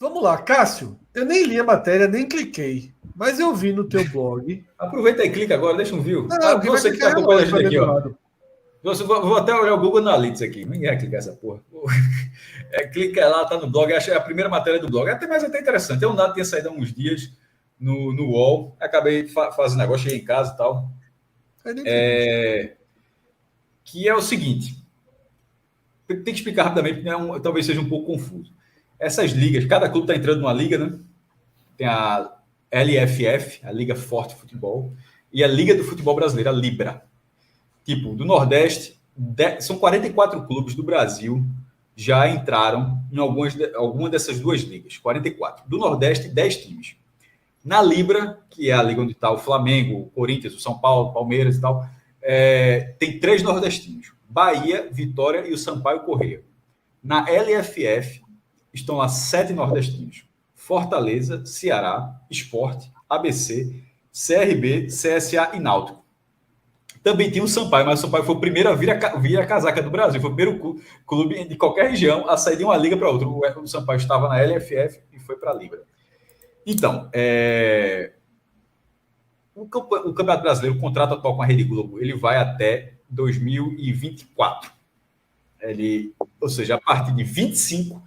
Vamos lá, Cássio. Eu nem li a matéria, nem cliquei. Mas eu vi no teu blog. Aproveita e clica agora, deixa um view. Não, quem vai Você que clicar está é acompanhando a relógio gente para aqui, dentro do ó. lado. Vou até olhar o Google Analytics aqui. Ninguém vai clicar essa porra. Clica lá, tá no blog. Acho que é a primeira matéria do blog. Mas até interessante. É um dado que tinha saído há uns dias no UOL. Acabei fazendo negócio, cheguei em casa e tal. Aí nem cliquei. Que é o seguinte. Tem que explicar rapidamente, porque talvez seja um pouco confuso. Essas ligas, cada clube está entrando numa liga, né? Tem a LFF, a Liga Forte Futebol, e a Liga do Futebol Brasileiro, a Libra. Tipo, do Nordeste, são 44 clubes do Brasil já entraram em alguma dessas duas ligas. 44. Do Nordeste, 10 times. Na Libra, que é a liga onde está o Flamengo, o Corinthians, o São Paulo, Palmeiras e tal, tem 3 nordestinos. Bahia, Vitória e o Sampaio Corrêa. Na LFF, estão lá 7 nordestinos. Fortaleza, Ceará, Sport, ABC, CRB, CSA e Náutico. Também tinha o Sampaio, mas o Sampaio foi o primeiro a vir a casaca do Brasil. Foi o primeiro clube de qualquer região a sair de uma liga para outra. O Sampaio estava na LFF e foi para a Libra. Então, o Campeonato Brasileiro, o contrato atual com a Rede Globo, ele vai até 2024. Ou seja, a partir de 25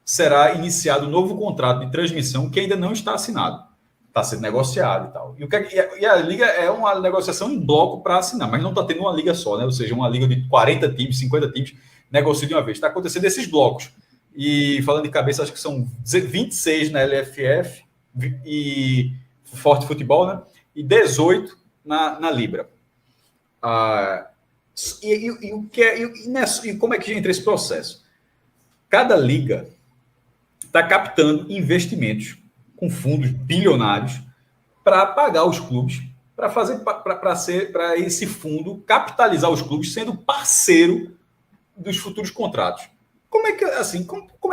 será iniciado um novo contrato de transmissão que ainda não está assinado. Está sendo negociado e tal. E a liga é uma negociação em bloco para assinar, mas não está tendo uma liga só, né? Ou seja, uma liga de 40 times, 50 times, negocia de uma vez. Está acontecendo esses blocos. E falando de cabeça, acho que são 26 na LFF e Forte Futebol, né? E 18 na Libra. E como é que entra esse processo? Cada liga está captando investimentos com fundos bilionários para pagar os clubes, para esse fundo capitalizar os clubes, sendo parceiro dos futuros contratos. Como é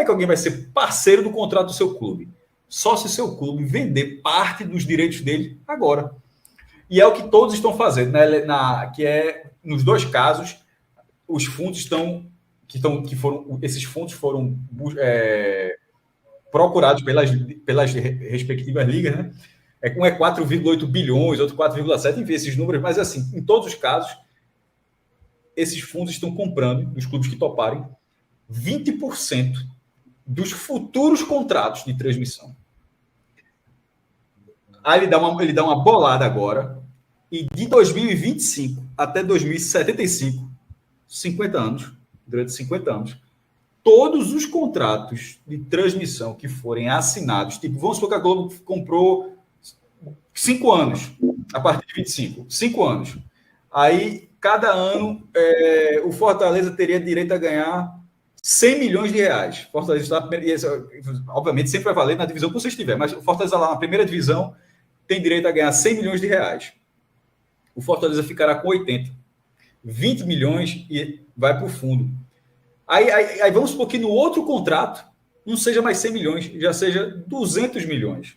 que alguém vai ser parceiro do contrato do seu clube? Só se seu clube vender parte dos direitos dele agora. E é o que todos estão fazendo, né? Nos dois casos, os fundos esses fundos foram procurados pelas respectivas ligas, né? Um é 4,8 bilhões, outro 4,7, enfim, esses números, mas assim, em todos os casos, esses fundos estão comprando, os clubes que toparem, 20% dos futuros contratos de transmissão. Aí ele dá uma bolada agora, e de 2025 até 2075, 50 anos, durante 50 anos, todos os contratos de transmissão que forem assinados, tipo, vamos supor que a Globo comprou 5 anos, a partir de 25, 5 anos. Aí, cada ano, o Fortaleza teria direito a ganhar 100 milhões de reais. Fortaleza está, obviamente, sempre vai valer na divisão que você estiver, mas o Fortaleza lá na primeira divisão tem direito a ganhar 100 milhões de reais. O Fortaleza ficará com 80. 20 milhões e vai para o fundo. Aí vamos supor que no outro contrato não seja mais 100 milhões, já seja 200 milhões.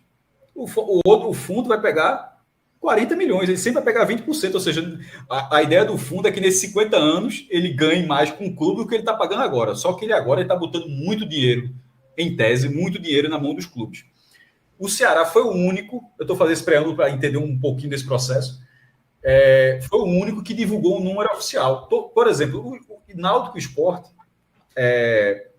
O fundo vai pegar 40 milhões, ele sempre vai pegar 20%, ou seja, a ideia do fundo é que nesses 50 anos ele ganhe mais com o clube do que ele está pagando agora, só que ele agora está botando muito dinheiro, em tese, muito dinheiro na mão dos clubes. O Ceará foi o único, eu estou fazendo esse preâmbulo para entender um pouquinho desse processo, foi o único que divulgou um número oficial. Por exemplo, o Náutico Sport,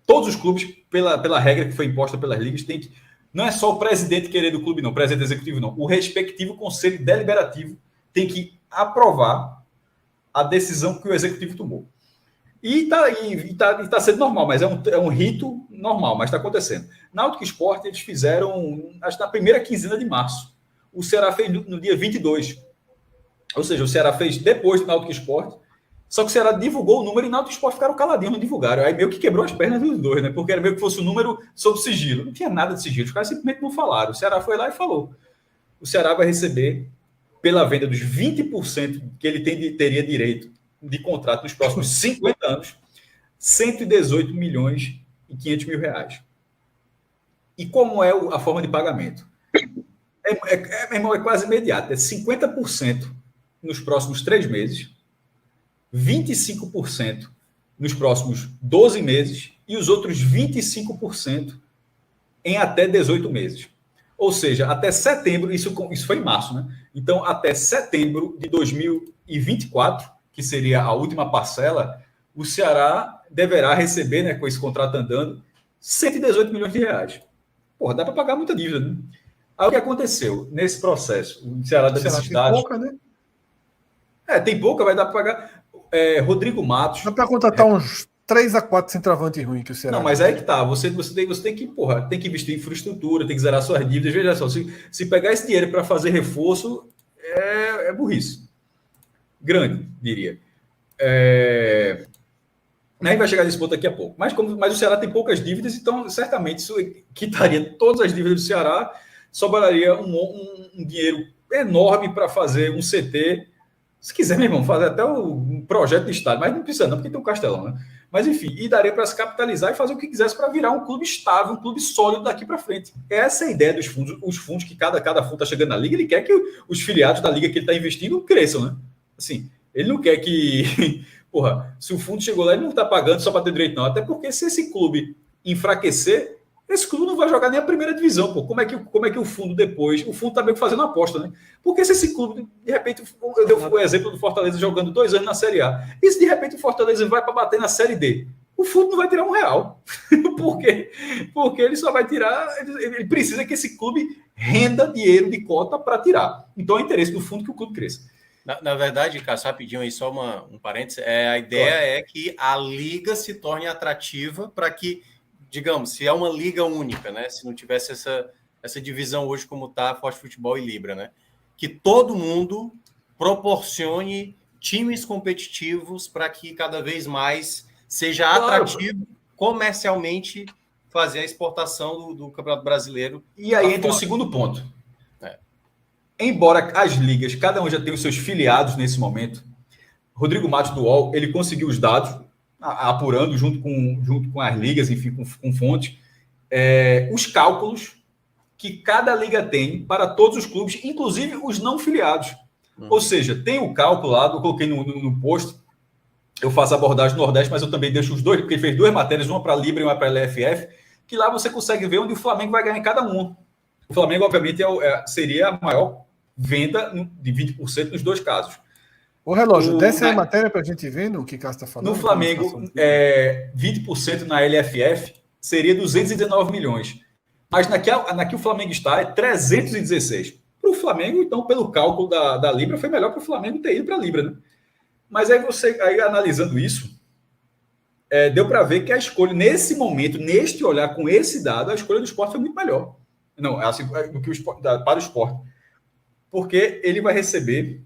todos os clubes, pela regra que foi imposta pelas ligas, tem que. Não é só o presidente querer do clube, não, o presidente executivo, não. O respectivo conselho deliberativo tem que aprovar a decisão que o executivo tomou. E está sendo normal, mas é um rito normal, mas está acontecendo. Náutico Sport, eles fizeram, acho que na primeira quinzena de março. O Ceará fez no dia 22. Ou seja, o Ceará fez depois do Náutico Sport. Só que o Ceará divulgou o número e o Náutico Sport ficaram caladinhos, não divulgaram. Aí meio que quebrou as pernas dos dois, né? Porque era meio que fosse um número sob sigilo. Não tinha nada de sigilo, os caras simplesmente não falaram. O Ceará foi lá e falou. O Ceará vai receber, pela venda dos 20% que ele teria direito de contrato nos próximos 50 anos, 118 milhões e 500 mil reais. E como é a forma de pagamento? É quase imediato. É 50% nos próximos 3 meses, 25% nos próximos 12 meses e os outros 25% em até 18 meses. Ou seja, até setembro, isso foi em março, né? Então, até setembro de 2024, que seria a última parcela, o Ceará deverá receber, né, com esse contrato andando, 118 milhões de reais. Porra, dá para pagar muita dívida, né? Aí o que aconteceu nesse processo? O Ceará dá necessidade. Tem pouca, né? Tem pouca, vai dar para pagar. Rodrigo Matos. Dá para contratar uns 3 a 4 centroavantes ruins que o Ceará. Não, mas aí que tá. Você tem que, porra, tem que investir em infraestrutura, tem que zerar suas dívidas. Veja só, se pegar esse dinheiro para fazer reforço, é burrice. Grande, diria. A gente vai chegar nesse ponto daqui a pouco. Mas o Ceará tem poucas dívidas, então certamente isso quitaria todas as dívidas do Ceará, sobraria um dinheiro enorme para fazer um CT. Se quiser, meu irmão, fazer até um projeto de estádio, mas não precisa não, porque tem um Castelão, né? Mas enfim, e daria para se capitalizar e fazer o que quisesse para virar um clube estável, um clube sólido daqui para frente. Essa é a ideia dos fundos. Os fundos que cada fundo está chegando na liga, ele quer que os filiados da liga que ele está investindo cresçam, né? Assim, ele não quer que... Porra, se o fundo chegou lá, ele não está pagando só para ter direito, não. Até porque se esse clube enfraquecer, esse clube não vai jogar nem a primeira divisão, pô. Como é que o fundo depois... O fundo está meio que fazendo aposta, né? Porque se esse clube, de repente... Eu dei o exemplo do Fortaleza jogando 2 anos na Série A. E se de repente o Fortaleza vai para bater na Série D? O fundo não vai tirar R$1. Por quê? Porque ele só vai tirar... Ele precisa que esse clube renda dinheiro de cota para tirar. Então é interesse do fundo que o clube cresça. Na verdade, Cássio, rapidinho aí, só um parênteses, a ideia é que a liga se torne atrativa para que, digamos, se é uma liga única, né? Se não tivesse essa divisão hoje como está, Forte Futebol e Libra, né? Que todo mundo proporcione times competitivos para que cada vez mais seja atrativo comercialmente fazer a exportação do Campeonato Brasileiro. E aí entra o segundo ponto. Embora as ligas, cada um já tenha os seus filiados nesse momento, Rodrigo Matos do UOL, ele conseguiu os dados, apurando junto com as ligas, enfim, com fontes, os cálculos que cada liga tem para todos os clubes, inclusive os não filiados. Ou seja, tem o cálculo lá, eu coloquei no post, eu faço abordagem no Nordeste, mas eu também deixo os dois, porque ele fez 2 matérias, uma para a Libra e uma para a LFF, que lá você consegue ver onde o Flamengo vai ganhar em cada um. O Flamengo, obviamente, seria a maior venda de 20% nos 2 casos. O relógio, desce aí a matéria para a gente ver no que Cássio está falando. No Flamengo, 20% na LFF seria 219 milhões. Mas na que o Flamengo está é 316. Para o Flamengo, então, pelo cálculo da Libra, foi melhor para o Flamengo ter ido para a Libra, né? Mas aí analisando isso, deu para ver que a escolha, nesse momento, neste olhar, com esse dado, a escolha do Sport foi muito melhor. Não, assim, do que para o Sport. Porque ele vai receber...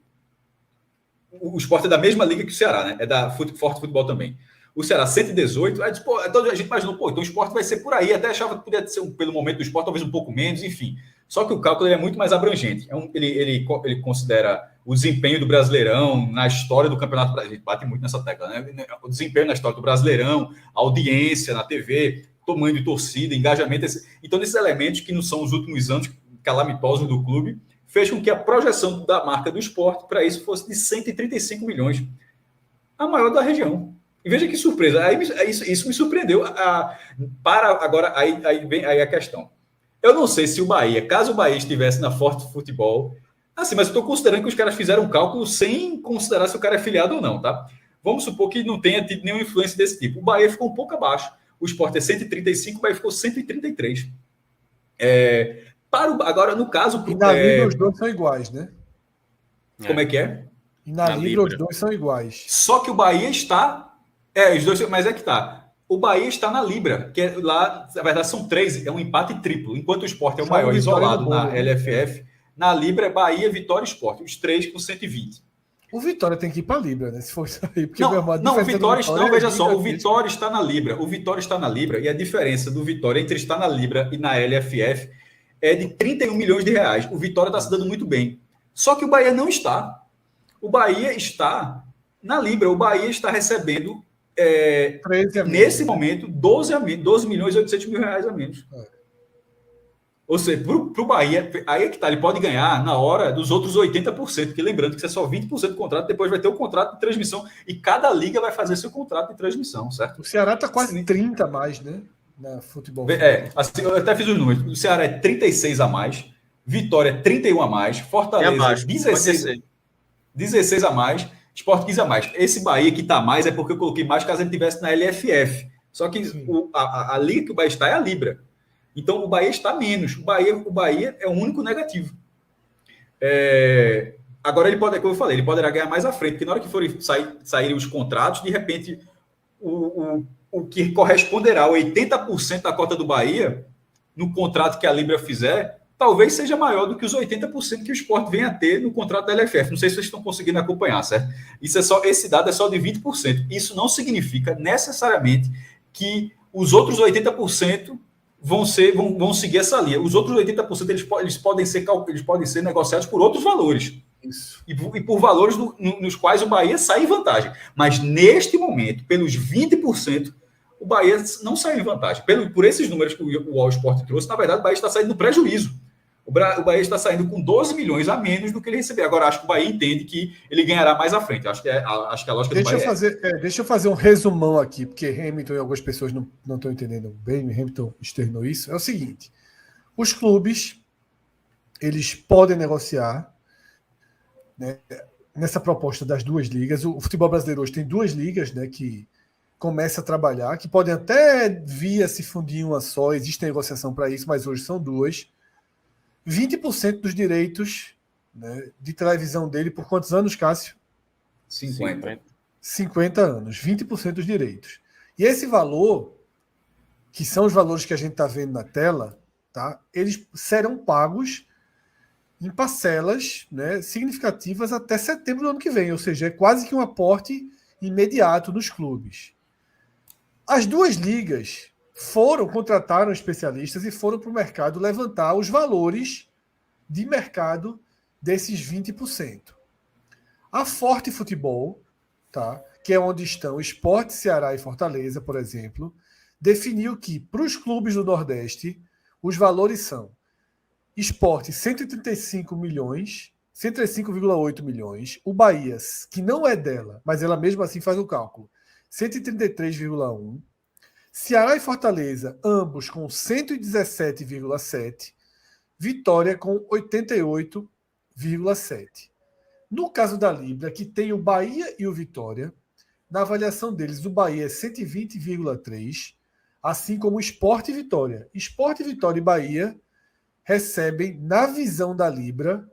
O Sport é da mesma liga que o Ceará, né? É da Forte Futebol também. O Ceará, 118. Aí, então a gente imaginou, então o Sport vai ser por aí. Até achava que podia ser, pelo momento do Sport, talvez um pouco menos, enfim. Só que o cálculo é muito mais abrangente. Ele considera o desempenho do Brasileirão na história do Campeonato Brasileiro. A gente bate muito nessa tecla, né? O desempenho na história do Brasileirão, a audiência na TV, tamanho de torcida, engajamento. Então, esses elementos que não são os últimos anos calamitosos do clube, fez com que a projeção da marca do Sport para isso fosse de 135 milhões. A maior da região. E veja que surpresa. Isso me surpreendeu. Agora, aí vem a questão. Eu não sei se o Bahia, caso o Bahia estivesse na Forte Futebol, assim, mas eu estou considerando que os caras fizeram um cálculo sem considerar se o cara é filiado ou não, tá? Vamos supor que não tenha tido nenhuma influência desse tipo. O Bahia ficou um pouco abaixo. O Sport é 135, o Bahia ficou 133. Agora, no caso... E na Libra os dois são iguais, né? Como é que é? E na Libra os dois são iguais. Só que o Bahia está... os dois, mas é que tá. O Bahia está na Libra, que lá, na verdade, são 3, é um empate triplo. Enquanto o Sport é o maior isolado na LFF, na Libra é Bahia, Vitória e Sport. Os 3 com 120. O Vitória tem que ir para a Libra, né? Se for isso aí. Porque o Vitória veja só, o Vitória está na Libra. O Vitória está na Libra e a diferença do Vitória entre estar na Libra e na LFF é de 31 milhões de reais. O Vitória está se dando muito bem. Só que o Bahia não está. O Bahia está na Libra. O Bahia está recebendo, nesse momento, 12 milhões e 800 mil reais a menos. Ou seja, para o Bahia, aí é que tá, ele pode ganhar na hora dos outros 80%, porque lembrando que isso é só 20% do contrato, depois vai ter o contrato de transmissão, e cada liga vai fazer seu contrato de transmissão, certo? O Ceará está quase 30 mais, né? na futebol. Assim, eu até fiz os números. O Ceará é 36 a mais, Vitória é 31 a mais, Fortaleza abaixo, 16 a mais, Sport 15 a mais. Esse Bahia que está mais é porque eu coloquei mais caso ele tivesse na LFF. Só que a liga que o Bahia está é a Libra. Então o Bahia está menos. O Bahia é o único negativo. Agora ele pode, como eu falei, ele poderá ganhar mais à frente, porque na hora que forem saírem os contratos, de repente o que corresponderá a 80% da cota do Bahia no contrato que a Libra fizer, talvez seja maior do que os 80% que o Sport vem a ter no contrato da LFF. Não sei se vocês estão conseguindo acompanhar, certo? Esse dado é só de 20%. Isso não significa necessariamente que os outros 80% vão seguir essa linha. Os outros 80% eles podem ser negociados por outros valores. Isso. E por valores nos quais o Bahia sai em vantagem. Mas neste momento, pelos 20%, o Bahia não sai em vantagem. Por esses números que o All Sport trouxe, na verdade, o Bahia está saindo no prejuízo. O Bahia está saindo com 12 milhões a menos do que ele receber. Agora, acho que o Bahia entende que ele ganhará mais à frente. Acho que a lógica do Bahia Deixa eu fazer um resumão aqui, porque Hamilton e algumas pessoas não estão entendendo bem, Hamilton externou isso. É o seguinte, os clubes, eles podem negociar, né, nessa proposta das duas ligas. O futebol brasileiro hoje tem duas ligas, né, que começa a trabalhar, que podem até vir a se fundir em uma só, existe negociação para isso, mas hoje são duas. 20% dos direitos, né, de televisão dele, por quantos anos, Cássio? 50 anos, 20% dos direitos. E esse valor, que são os valores que a gente está vendo na tela, tá, eles serão pagos em parcelas, né, significativas até setembro do ano que vem, ou seja, é quase que um aporte imediato nos clubes. As duas ligas contrataram especialistas e foram para o mercado levantar os valores de mercado desses 20%. A Forte Futebol, tá, que é onde estão Sport, Ceará e Fortaleza, por exemplo, definiu que, para os clubes do Nordeste, os valores são Sport 135 milhões, 135,8 milhões, o Bahia, que não é dela, mas ela mesmo assim faz o cálculo, 133,1, Ceará e Fortaleza, ambos com 117,7, Vitória com 88,7. No caso da Libra, que tem o Bahia e o Vitória, na avaliação deles, o Bahia é 120,3, assim como o Sport e Vitória. Sport, Vitória e Bahia recebem, na visão da Libra,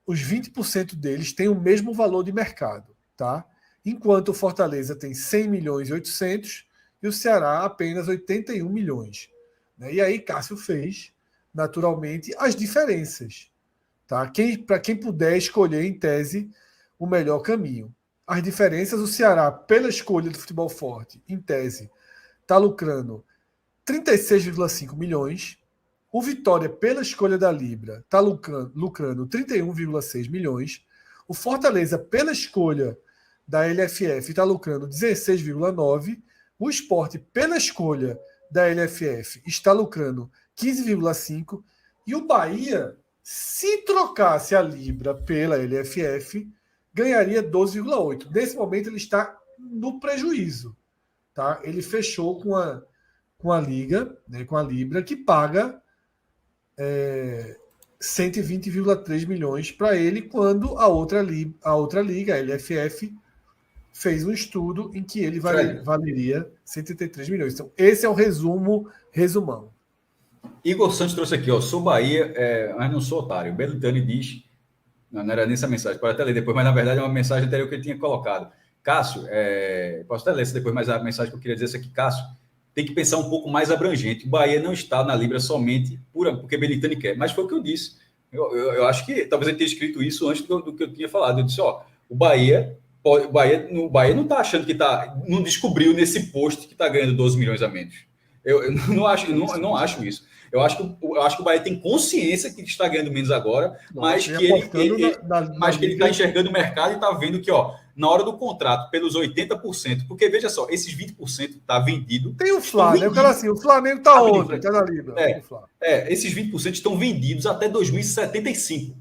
os 20% deles têm o mesmo valor de mercado, tá? Enquanto o Fortaleza tem 100 milhões e 800 e o Ceará apenas 81 milhões. E aí Cássio fez, naturalmente, as diferenças. Tá? Para quem puder escolher, em tese, o melhor caminho. As diferenças, o Ceará, pela escolha do futebol forte, em tese, está lucrando 36,5 milhões. O Vitória, pela escolha da Libra, está lucrando 31,6 milhões. O Fortaleza, pela escolha da LFF, está lucrando 16,9. O Sport, pela escolha da LFF, está lucrando 15,5. E o Bahia, se trocasse a Libra pela LFF, ganharia 12,8. Nesse momento, ele está no prejuízo. Tá? Ele fechou com a Liga, né, com a Libra, que paga 120,3 milhões para ele, quando a outra liga, a LFF, fez um estudo em que ele valeria 133 milhões. Então, esse é o resumão. Igor Santos trouxe aqui, ó, sou Bahia, mas não sou otário. Belitani diz, não era nem essa mensagem, pode até ler depois, mas na verdade é uma mensagem anterior que ele tinha colocado. Cássio, posso até ler isso depois, mas a mensagem que eu queria dizer é aqui, Cássio, tem que pensar um pouco mais abrangente. O Bahia não está na Libra somente porque Belitani quer, mas foi o que eu disse. Eu acho que talvez ele tenha escrito isso antes do que eu tinha falado. Eu disse, ó, o Bahia não está achando que não descobriu nesse post que está ganhando 12 milhões a menos. Eu não acho isso. Eu acho que o Bahia tem consciência que está ganhando menos agora, mas que ele está enxergando o mercado e está vendo que, ó, na hora do contrato, pelos 80%, porque veja só, esses 20% está vendido. Tem o Flá, né? Eu quero assim, o Flamengo está onde? Está na Libra. Esses 20% estão vendidos até 2075.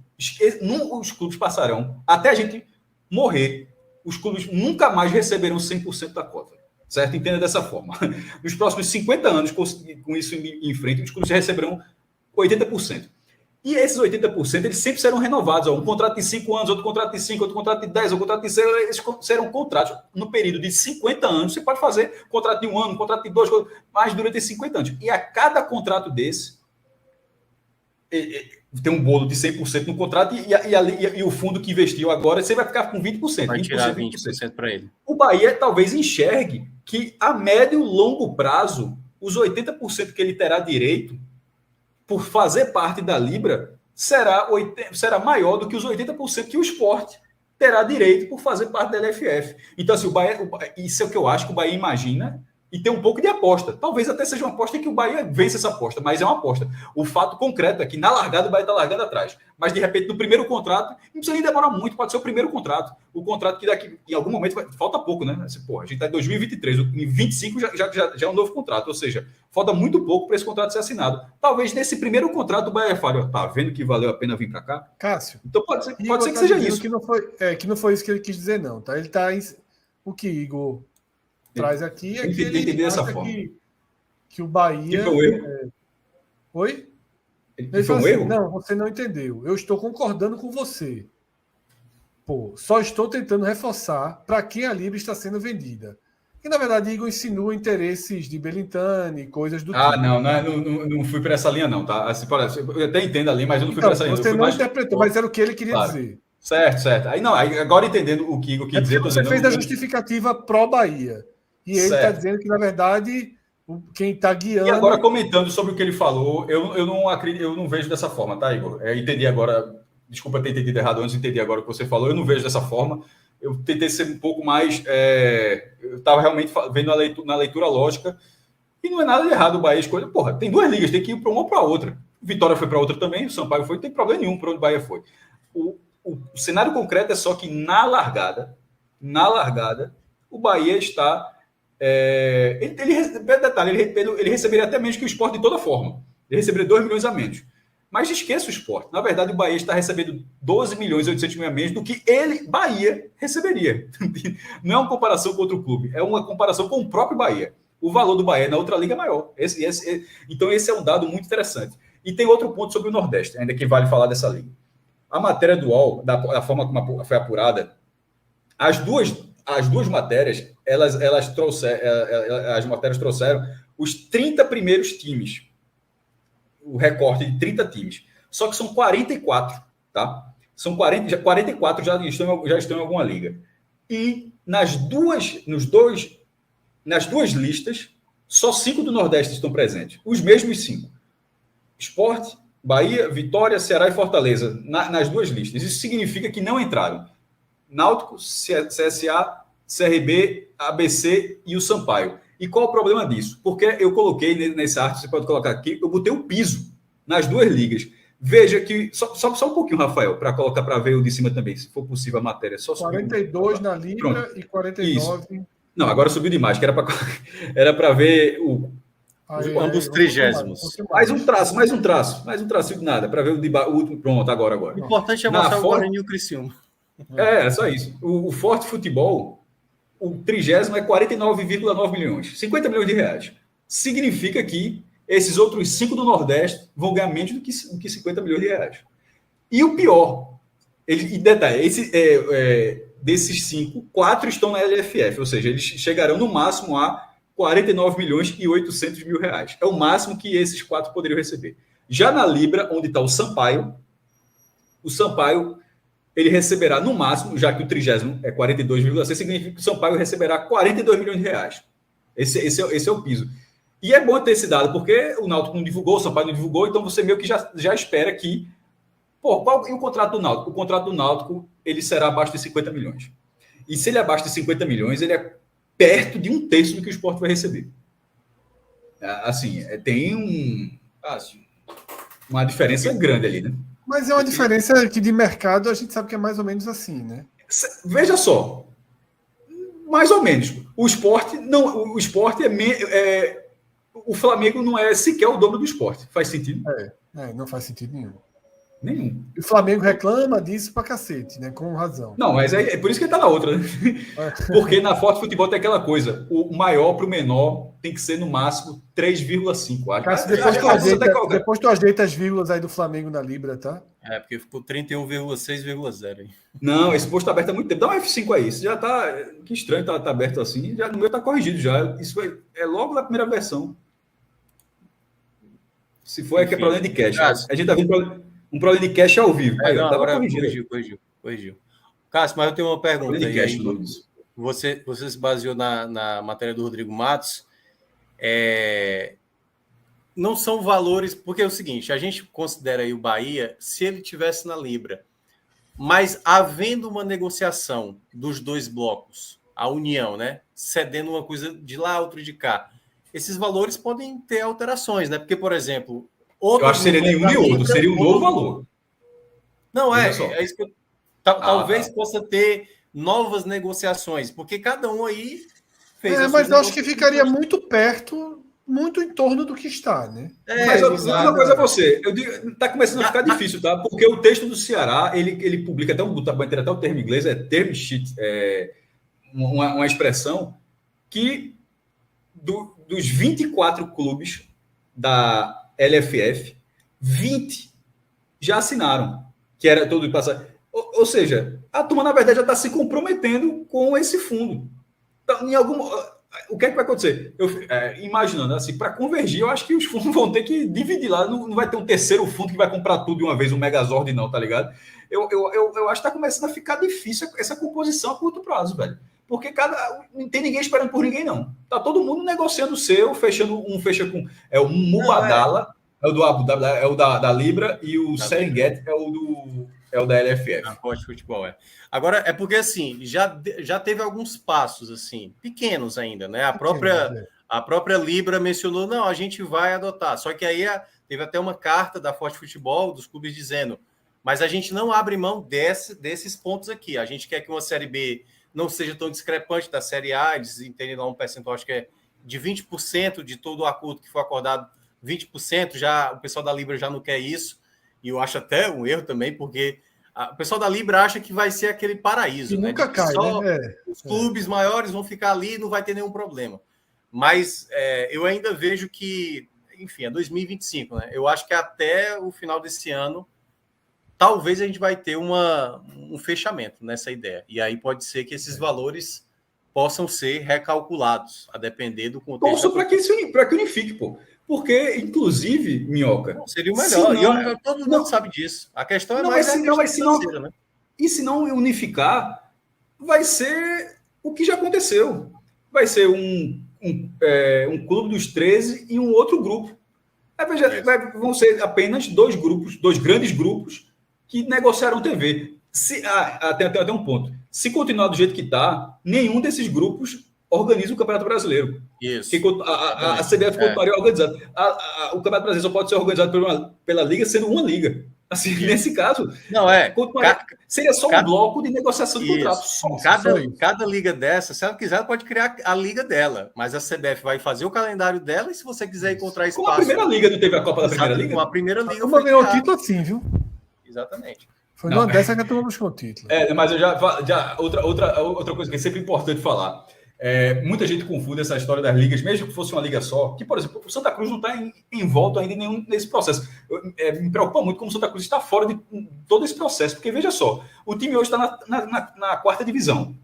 Os clubes passarão, até a gente morrer, os clubes nunca mais receberão 100% da cota. certo? Entenda dessa forma. Nos próximos 50 anos, com isso em frente, os clubes receberão 80%. E esses 80%, eles sempre serão renovados. Um contrato de 5 anos, outro contrato de 5, outro contrato de 10, outro contrato de 6. Eles serão contratos. No período de 50 anos, você pode fazer contrato de 1 ano, contrato de 2, mas durante esses 50 anos. E a cada contrato desse, tem um bolo de 100% no contrato e o fundo que investiu agora, você vai ficar com 20%. Vai tirar 20% para ele. O Bahia talvez enxergue que a médio e longo prazo, os 80% que ele terá direito por fazer parte da Libra será maior do que os 80% que o Sport terá direito por fazer parte da LFF. Então, assim, isso é o que eu acho que o Bahia imagina e tem um pouco de aposta. Talvez até seja uma aposta que o Bahia vence essa aposta, mas é uma aposta. O fato concreto é que na largada o Bahia está largando atrás. Mas, de repente, no primeiro contrato, não precisa nem demorar muito, pode ser o primeiro contrato. O contrato que daqui, em algum momento, falta pouco, né? Assim, a gente está em 2023, em 25 já é um novo contrato, ou seja, falta muito pouco para esse contrato ser assinado. Talvez nesse primeiro contrato o Bahia fale, tá vendo que valeu a pena vir para cá? Cássio. Então pode ser que seja isso. Que não foi isso que ele quis dizer, não, tá? Ele está o que Igor traz aqui é que ele acha que o Bahia... Foi um erro? Oi? Ele foi um erro? Não, você não entendeu. Eu estou concordando com você. Só estou tentando reforçar para quem a Libra está sendo vendida. E, na verdade, Igor insinua interesses de Belintani, coisas do tipo. Não fui para essa linha, não, tá? Assim, eu até entendo ali, mas eu não fui para essa linha. Você não interpretou, mas era o que ele queria dizer. Certo. Agora entendendo o que Igor quis dizer... Você fez a justificativa pró-Bahia. E ele está dizendo que, na verdade, quem está guiando... E agora, comentando sobre o que ele falou, eu não vejo dessa forma, tá, Igor? Entendi agora... Desculpa ter entendido errado antes, entendi agora o que você falou. Eu não vejo dessa forma. Eu tentei ser um pouco mais... eu estava realmente vendo na leitura lógica. E não é nada de errado o Bahia escolher. Porra, tem 2 ligas, tem que ir para uma ou para outra. Vitória foi para outra também, o Sampaio foi, não tem problema nenhum para onde o Bahia foi. O cenário concreto é só que na largada, o Bahia está... ele receberia até menos que o Sport de toda forma. Ele receberia 2 milhões a menos. Mas esqueça o Sport. Na verdade, o Bahia está recebendo 12 milhões e 800 mil a menos do que ele, Bahia, receberia. Não é uma comparação com outro clube, é uma comparação com o próprio Bahia. O valor do Bahia na outra liga é maior. Então, esse é um dado muito interessante. E tem outro ponto sobre o Nordeste, ainda que vale falar dessa liga. A matéria do UOL, da forma como foi apurada, as duas matérias, as matérias trouxeram os 30 primeiros times, o recorte de 30 times. Só que são 44, tá? São 44 já estão em alguma liga. E nas duas listas, só 5 do Nordeste estão presentes. Os mesmos 5. Sport, Bahia, Vitória, Ceará e Fortaleza, nas 2 listas. Isso significa que não entraram Náutico, CSA, CRB, ABC e o Sampaio. E qual o problema disso? Porque eu coloquei nesse arte, você pode colocar aqui, eu botei o piso nas 2 ligas. Veja que... Só um pouquinho, Rafael, para colocar para ver o de cima também, se for possível a matéria. Só 42 na Libra. Pronto. E 49... Isso. Não, agora subiu demais, que era para ver ambos trigésimos. Mais um traço de nada, para ver o último. Pronto, agora. O importante é mostrar o Guarani e o Criciúma. É só isso. O Forte Futebol... O 30º é 49,9 milhões. 50 milhões de reais. Significa que esses outros 5 do Nordeste vão ganhar menos do que 50 milhões de reais. E o pior, e detalhe, desses 5, 4 estão na LFF, ou seja, eles chegarão no máximo a 49 milhões e 800 mil reais. É o máximo que esses 4 poderiam receber. Já na Libra, onde está o Sampaio, ele receberá no máximo, já que o 30º é 42,6, significa que o Sampaio receberá 42 milhões de reais. Esse é o piso. E é bom ter esse dado, porque o Náutico não divulgou, o Sampaio não divulgou, então você meio que já espera que... qual é o contrato do Náutico? O contrato do Náutico, ele será abaixo de 50 milhões. E se ele é abaixo de 50 milhões, ele é perto de 1/3 do que o Sport vai receber. Assim, tem uma diferença grande ali, né? Mas é uma diferença que de mercado a gente sabe que é mais ou menos assim, né? Veja só. Mais ou menos. O Sport o Flamengo não é sequer o dobro do Sport. Faz sentido? Não faz sentido nenhum. Nenhum. E o Flamengo reclama disso pra cacete, né? Com razão. Não, mas é por isso que ele tá na outra, né? Porque na Forte Futebol tem aquela coisa, o maior pro menor tem que ser no máximo 3,5. Cássio, depois tu ajeita as vírgulas aí do Flamengo na Libra, tá? Porque ficou 31,6,0. Não, esse posto tá aberto há muito tempo. Dá um F5 aí. Isso já tá. Que estranho tá aberto assim. Já, no meu tá corrigido já. Isso é logo na primeira versão. Se for, é que é problema de cache. A gente tá vendo um problema de cache ao vivo. Aí, não, tava agora corrigido. corrigiu. Cássio, mas eu tenho uma pergunta. Problema de cache, você se baseou na matéria do Rodrigo Matos. Não são valores, porque é o seguinte, a gente considera aí o Bahia, se ele tivesse na Libra, mas havendo uma negociação dos dois blocos, a união, né, cedendo uma coisa de lá, outra de cá, esses valores podem ter alterações, né? Porque, por exemplo... Eu acho que seria nenhum nem outro, seria um novo valor. Não, é isso que talvez possa ter novas negociações, porque cada um aí fez... mas eu acho que ficaria muito perto... muito em torno do que está, né? Mas uma coisa é você, eu digo, tá começando a ficar difícil, tá? Porque o texto do Ceará, ele publica até até o termo inglês, term sheet, uma expressão que dos 24 clubes da LFF, 20 já assinaram, que era todo o passado. Ou seja, a turma, na verdade, já está se comprometendo com esse fundo. Então, o que é que vai acontecer? Imaginando assim, para convergir, eu acho que os fundos vão ter que dividir lá. Não vai ter um terceiro fundo que vai comprar tudo de uma vez, um Megazord, não, tá ligado? Eu acho que está começando a ficar difícil essa composição a curto prazo, velho. Porque não tem ninguém esperando por ninguém, não. Tá todo mundo negociando o seu, fecha com o Mubadala, é o do Abu Dhabi, é o da Libra, e o Serengeti é o da LFF. Na Forte Futebol, Agora, é porque, assim, já teve alguns passos, assim, pequenos ainda, né? A própria Libra mencionou, não, a gente vai adotar. Só que aí teve até uma carta da Forte Futebol, dos clubes, dizendo, mas a gente não abre mão desses pontos aqui. A gente quer que uma Série B não seja tão discrepante da Série A, eles entendem lá um percentual, acho que é de 20% de todo o acordo que foi acordado, 20%, já o pessoal da Libra já não quer isso, e eu acho até um erro também, porque o pessoal da Libra acha que vai ser aquele paraíso, né? Nunca cai, né? Os clubes maiores vão ficar ali e não vai ter nenhum problema. Mas eu ainda vejo que, enfim, é 2025, né? Eu acho que até o final desse ano, talvez a gente vai ter um fechamento nessa ideia. E aí pode ser que esses valores possam ser recalculados, a depender do contexto. Torço para que unifique, pô. Porque, inclusive, Minhoca... Seria o melhor. Todo mundo sabe disso. A questão é mais financeira, né? E se não unificar, vai ser o que já aconteceu. Vai ser um clube dos 13 e um outro grupo. Vão ser apenas dois grandes grupos que negociaram TV. Tem um ponto. Se continuar do jeito que está, nenhum desses grupos organiza o Campeonato Brasileiro. Isso. A CBF continuaria organizada. O Campeonato Brasileiro só pode ser organizado pela Liga, sendo uma liga. Assim, nesse caso, seria só um bloco de negociação de contratos. Cada liga dessa, se ela quiser, ela pode criar a liga dela, mas a CBF vai fazer o calendário dela e se você quiser encontrar espaço... Como a primeira liga não teve a Copa da Primeira Liga? Com a primeira liga foi ganhou o título assim, viu? Exatamente. Foi numa dessa que a turma buscou o título. Mas eu já outra coisa que é sempre importante falar. Muita gente confunde essa história das ligas, mesmo que fosse uma liga só, que, por exemplo, o Santa Cruz não está envolto ainda em nenhum nesse processo. Me preocupa muito como o Santa Cruz está fora de todo esse processo, porque, veja só, o time hoje está na quarta divisão.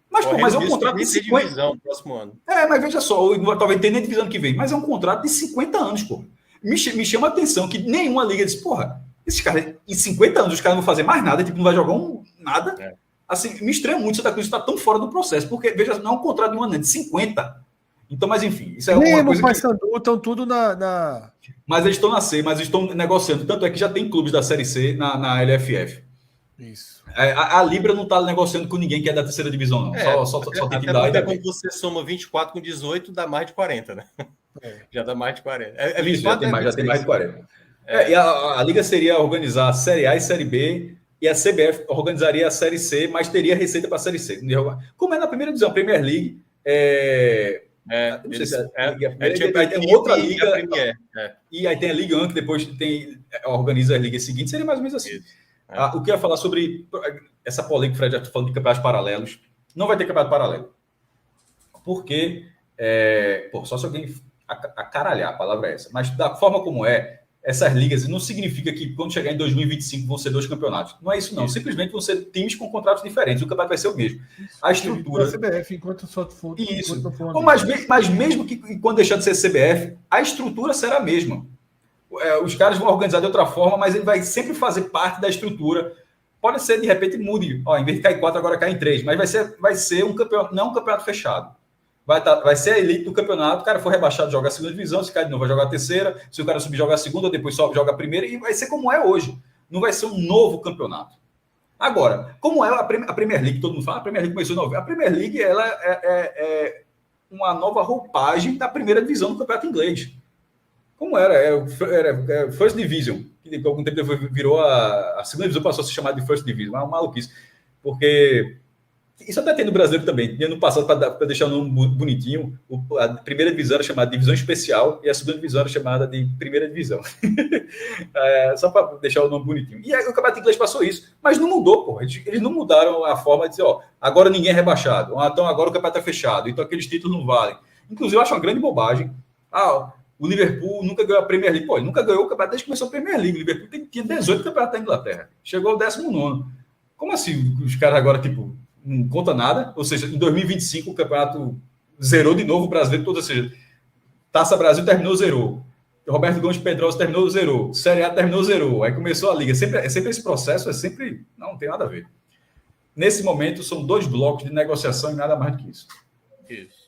Mas é um contrato de 50 divisão próximo ano. Mas veja só, talvez tenha nem divisão que vem, mas é um contrato de 50 anos, pô. Me chama a atenção que nenhuma liga diz, porra, esses caras, em 50 anos, os caras não vão fazer mais nada, tipo, não vai jogar nada. Assim, me estranha muito Santa Cruz estar tão fora do processo, porque, veja, não é um contrato de um ano, é de 50. Então, mas enfim, isso é uma coisa que... Sandu, estão tudo na... Mas eles estão na C, mas estão negociando. Tanto é que já tem clubes da Série C na LFF. Isso. A Libra não está negociando com ninguém que é da terceira divisão, não. Só tem que dar. Quando você soma 24 com 18, dá mais de 40, né? Já dá mais de 40. Já tem mais de 40. E a Liga seria organizar a Série A e Série B, e a CBF organizaria a Série C, mas teria receita para a Série C. Como é na primeira divisão, Premier League, Não sei se é a Liga É tipo aí tem outra e liga. a Premier. E aí tem a Liga 1, que depois organiza as ligas seguintes, seria mais ou menos assim. O que eu ia falar sobre essa polêmica que o Fred já está falando de campeonatos paralelos, não vai ter campeonato paralelo. Porque, só se alguém acaralhar, a palavra é essa, mas da forma como essas ligas, não significa que quando chegar em 2025 vão ser 2 campeonatos. Não é isso, não. Simplesmente vão ser times com contratos diferentes. O campeonato vai ser o mesmo. A estrutura... CBF, enquanto só for... Isso. Enquanto for mas mesmo que quando deixar de ser CBF, a estrutura será a mesma. Os caras vão organizar de outra forma, mas ele vai sempre fazer parte da estrutura. Pode ser, de repente, mude. Em vez de cair 4, agora cai em 3. Mas vai ser um campeonato, não um campeonato fechado. Vai ser a elite do campeonato. O cara for rebaixado, joga a segunda divisão. Se cair de novo, vai jogar a terceira. Se o cara subir, joga a segunda, depois sobe, joga a primeira. E vai ser como é hoje. Não vai ser um novo campeonato. Agora, como é a Premier League, todo mundo fala, a Premier League começou em novembro. A Premier League ela é uma nova roupagem da primeira divisão do campeonato inglês. Como era First Division, que por algum tempo depois virou a segunda divisão, passou a se chamar de First Division, uma maluquice, porque isso até tem no brasileiro também. Ano passado, para deixar o nome bonitinho, a primeira divisão era chamada Divisão Especial e a segunda divisão era chamada de Primeira Divisão. Só para deixar o nome bonitinho. E aí, o campeonato inglês passou isso, mas não mudou, pô. Eles não mudaram a forma de dizer, agora ninguém é rebaixado, então agora o campeonato é fechado, então aqueles títulos não valem. Inclusive, eu acho uma grande bobagem. O Liverpool nunca ganhou a Premier League. Pô, ele nunca ganhou o campeonato desde que começou a Premier League. O Liverpool tinha 18 campeonatos da Inglaterra. Chegou ao 19º. Como assim? Os caras agora, não conta nada? Ou seja, em 2025 o campeonato zerou de novo o brasileiro todo. Ou seja, Taça Brasil terminou, zerou. Roberto Gomes Pedrosa terminou, zerou. Série A terminou, zerou. Aí começou a Liga. É sempre esse processo, não tem nada a ver. Nesse momento, são 2 blocos de negociação e nada mais do que isso. Isso.